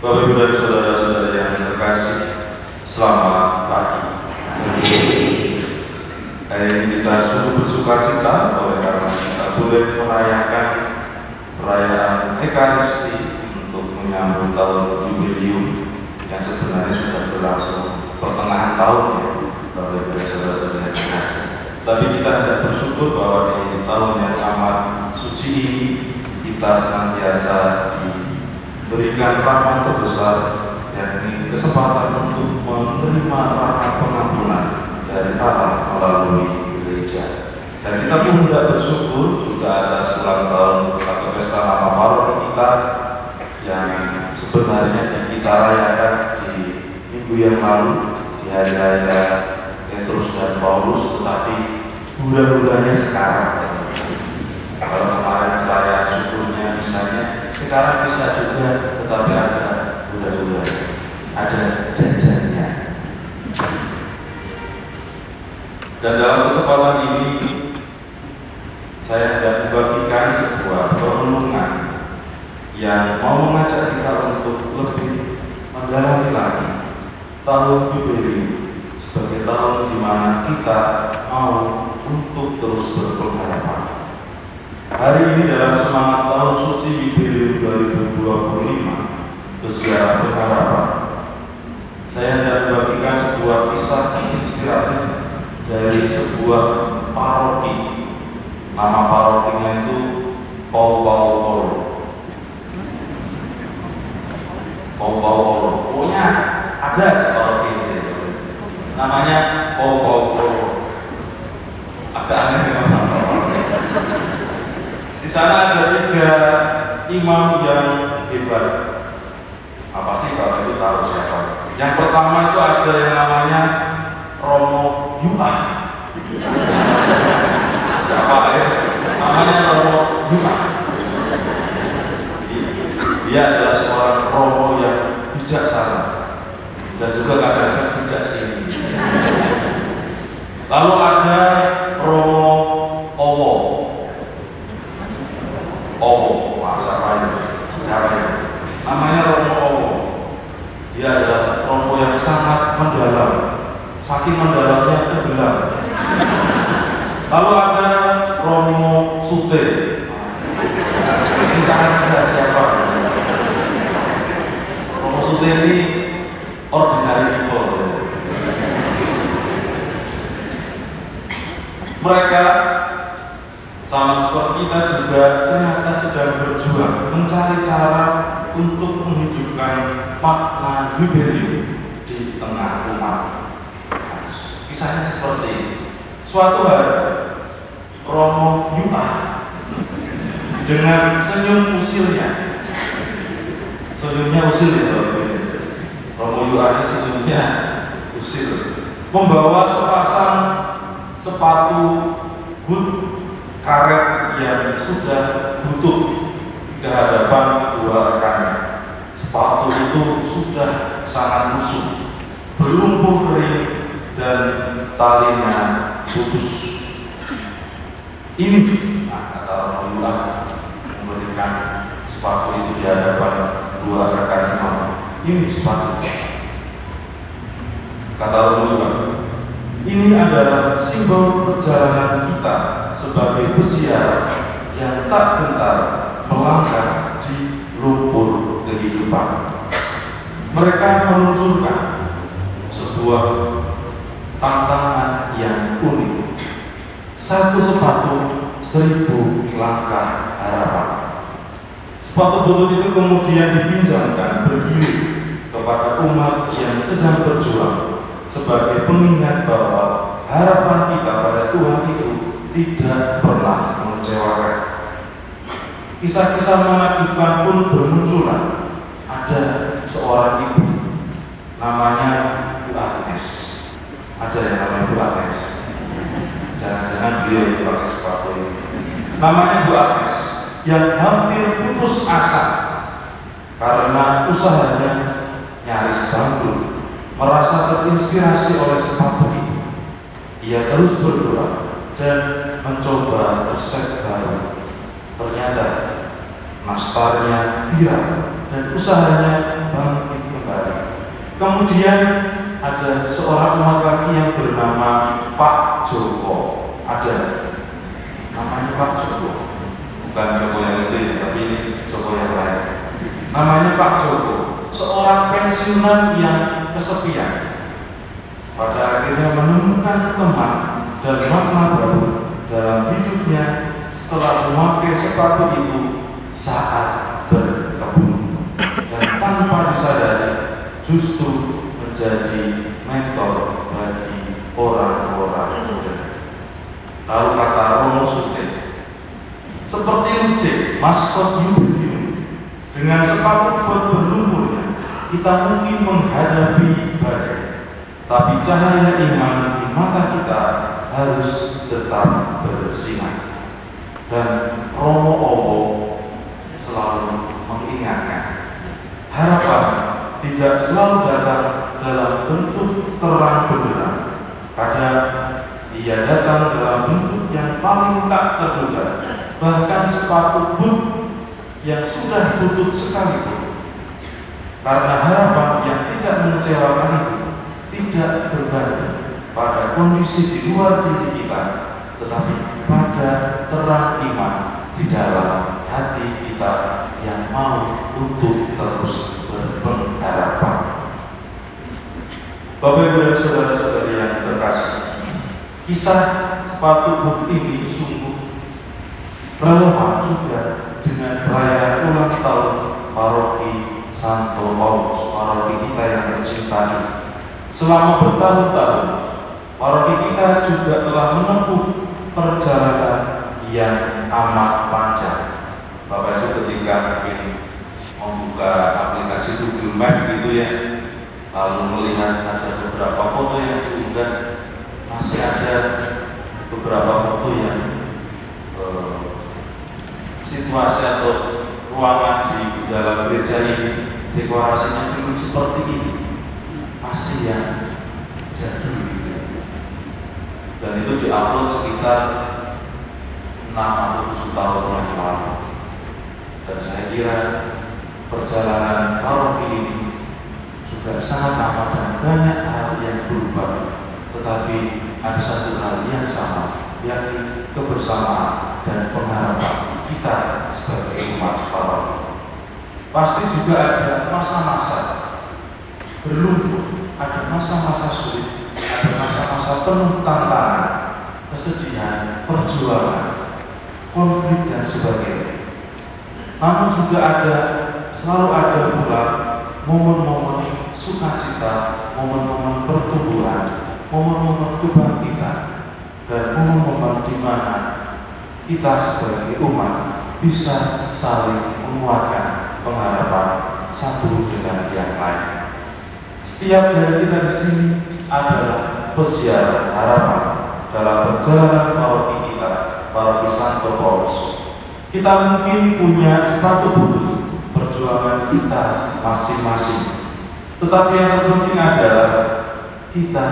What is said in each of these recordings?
Bapak Ibu dan saudara-saudara yang terkasih, selamat pagi. Hari ini kita sungguh bersuka cita oleh karena kita boleh merayakan perayaan Ekaristi untuk menyambut tahun jubileum yang sebenarnya sudah berlangsung pertengahan tahun ya, Bapak Ibu dan saudara-saudara yang terkasih. Tapi kita hendak bersyukur bahwa di tahun yang amat suci ini kita senantiasa diberikan rahmat terbesar, yakni kesempatan untuk menerima rahmat pengampunan dari Allah melalui gereja. Dan kita pun hendak bersyukur juga atas ulang tahun atau pesta nama paroki kita yang sebenarnya kita rayakan di minggu yang lalu di hari raya Petrus dan Paulus, tetapi bulan-bulannya sekarang. Kalau kemarin perayaan syukurnya misalnya, sekarang bisa juga, tetapi ada bulan-bulan, ada jajannya. Dan dalam kesempatan ini saya hendak membagikan sebuah perenungan yang mau mengajak kita untuk lebih mendalami lagi tahun jubileum sebagai tahun di mana kita mau untuk terus berpengharapan. Hari ini dalam semangat tahun suci jubileum 2025 bersiar pengharapan, saya hendak membagikan sebuah kisah inspiratif dari sebuah paroki. Nama parokinya itu Pau-Pau-Polo. Pau-Pau-Polo. Pokoknya ada aja paroki ini. Namanya Pau-Pau-Polo. Agak aneh memang. Di sana ada 3 imam yang hebat. Apa sih kalau itu tahu siapa? Yang pertama itu ada yang namanya Romo Yuah. Siapa ya? Namanya Romo Yuah. Dia adalah seorang Romo yang bijaksana dan juga kadang-kadang bijaksini. Lalu ada Romo Owo. Siapa ini? Namanya Romo Owo. Dia adalah Romo yang sangat mendalam, saking mendalamnya tenggelam. Lalu ada Romo Sute. Ini sangat jelas siapa. Romo Sute ini ordinary people. Mereka sama seperti kita juga ternyata sedang berjuang mencari cara untuk menghidupkan makna jubileum di tengah umat. Kisahnya seperti ini. Suatu hari Romo Yuah dengan senyum usilnya, senyumnya usil ya Romo Yuah ini senyumnya usil, membawa sepasang sepatu boot karet yang sudah butut ke hadapan kedua rekannya. Sepatu itu sudah sangat lusuh, berlumpur kering dan talinya putus. Ini kata Romo Yuah memberikan sepatu itu di hadapan dua rekan imam. Ini sepatu. Kata Romo Yuah, ini adalah simbol perjalanan kita sebagai pesiar yang tak gentar melangkah di lumpur kehidupan. Mereka meluncurkan sebuah tantangan yang unik. 1 sepatu 1000 langkah harapan. Sepatu butut itu kemudian dipinjamkan bergilir kepada umat yang sedang berjuang sebagai pengingat bahwa harapan kita pada Tuhan itu tidak pernah mengecewakan. Kisah-kisah menakjubkan pun bermunculan. Ada seorang ibu namanya Bu Agnes. Ada yang namanya Bu Agnes. Jangan-jangan beliau yang pakai sepatu ini. Namanya Bu Agnes yang hampir putus asa karena usahanya nyaris bangkrut. Merasa terinspirasi oleh sepatu ini, ia terus berdoa dan mencoba resep baru. Ternyata nastarnya viral, dan usahanya bangkit kembali. Kemudian ada seorang umat lagi yang bernama Pak Joko. Ada namanya Pak Joko, bukan Joko yang itu ya, tapi ini Joko yang lain. Namanya Pak Joko, seorang pensiunan yang kesepian. Pada akhirnya menemukan teman dan makna baru dalam hidupnya setelah memakai sepatu itu saat berkebun, dan tanpa disadari justru menjadi mentor bagi orang-orang muda. Lalu kata Romo Sute, seperti Luce, maskot Jubileum, dengan sepatu buat berlumpurnya, kita mungkin menghadapi badai, tapi cahaya iman di mata kita harus tetap bersinar. Dan Romo Owo selalu mengingatkan, harapan tidak selalu datang dalam bentuk terang benderang. Kadang ia datang dalam bentuk yang paling tak terduga, bahkan sepatu boot yang sudah butut sekalipun. Karena harapan yang tidak mengecewakan itu tidak bergantung pada kondisi di luar diri kita, tetapi pada terang iman di dalam hati kita yang mau untuk terus berpengharapan. Bapak Ibu dan saudara-saudari yang terkasih, kisah sepatu boot ini sungguh relevan juga dengan perayaan ulang tahun paroki Santo Paulus, paroki kita yang tercinta ini. Selama bertahun-tahun, paroki kita juga telah menempuh perjalanan yang amat panjang. Bapak Ibu ketika mungkin membuka aplikasi Google Map gitu ya, lalu melihat ada beberapa foto yang diunggah, masih ada beberapa foto yang situasi atau ruangan di dalam gereja ini dekorasinya dulu seperti ini, masih yang jadul gitu. Dan itu diupload sekitar 6 atau 7 tahun yang lalu. Dan saya kira perjalanan paroki ini juga sangat lama dan banyak hal yang berubah, tetapi ada satu hal yang sama, yakni kebersamaan dan pengharapan kita sebagai umat paroki. Pasti juga ada masa-masa berlumpur, ada masa-masa sulit, ada masa-masa penuh tantangan, kesedihan, perjuangan, konflik dan sebagainya. Namun juga selalu ada pula momen-momen sukacita, momen-momen pertumbuhan, momen-momen kebangkitan, dan momen-momen di mana kita sebagai umat bisa saling menguatkan pengharapan satu dengan yang lain. Setiap dari kita di sini adalah peziarah harapan dalam perjalanan paroki kita, paroki Santo Paulus. Kita mungkin punya sepatu butut perjuangan kita masing-masing, tetapi yang terpenting adalah kita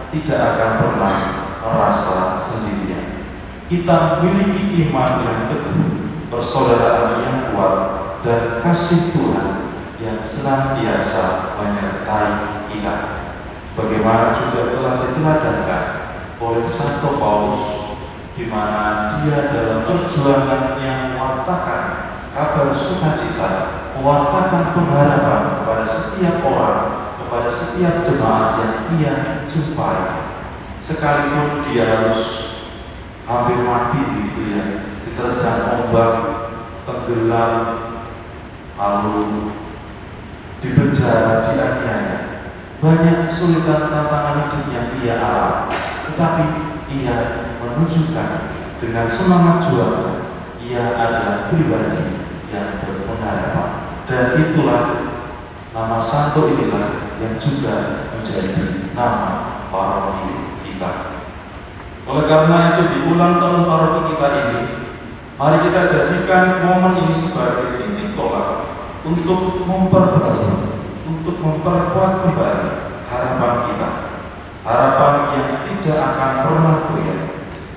tidak akan pernah merasa sendirian. Kita memiliki iman yang teguh, persaudaraan yang kuat, dan kasih Tuhan yang senantiasa menyertai kita. Bagaimana juga telah diteladankan oleh Santo Paulus, di mana dia dalam perjuangan yang mewartakan kabar sukacita, mewartakan pengharapan kepada setiap orang, kepada setiap jemaat yang ia jumpai, sekalipun dia harus hampir mati gitu ya, diterjang ombak, tenggelam, lalu dipenjara, dianiaya. Banyak kesulitan tantangan hidup yang ia alami, tetapi ia menunjukkan dengan semangat juangnya, ia adalah pribadi yang berpengharapan. Dan itulah nama Santo inilah yang juga menjadi nama paroki kita. Oleh karena itu di ulang tahun paroki kita ini, mari kita jadikan momen ini sebagai titik tolak untuk memperbarui, untuk memperkuat kembali harapan kita. Harapan yang tidak akan pernah goyah,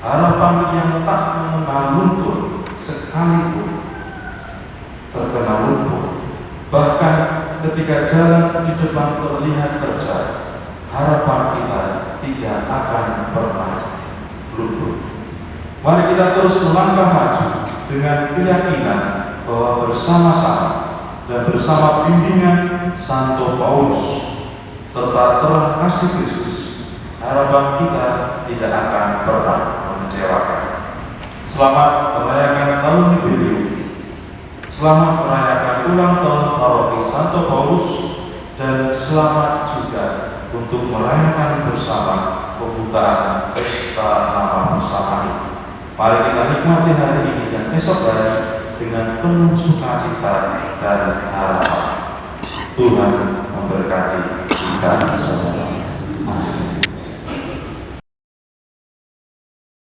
harapan yang tak mengenal luntur sekalipun. terkena lumpur. Bahkan ketika jalan di depan terlihat terjal, harapan kita tidak akan pernah luntur. Mari kita terus melangkah maju dengan keyakinan bahwa bersama-sama dan bersama bimbingan Santo Paulus serta terang kasih Kristus, harapan kita tidak akan pernah mengecewakan. Selamat merayakan tahun jubileum. Selamat merayakan ulang tahun paroki Santo Paulus, dan selamat juga untuk merayakan bersama pembukaan pesta nama bersama ini. Mari kita nikmati hari ini dan esok hari dengan penuh sukacita dan harapan. Tuhan memberkati kita semua. Amin.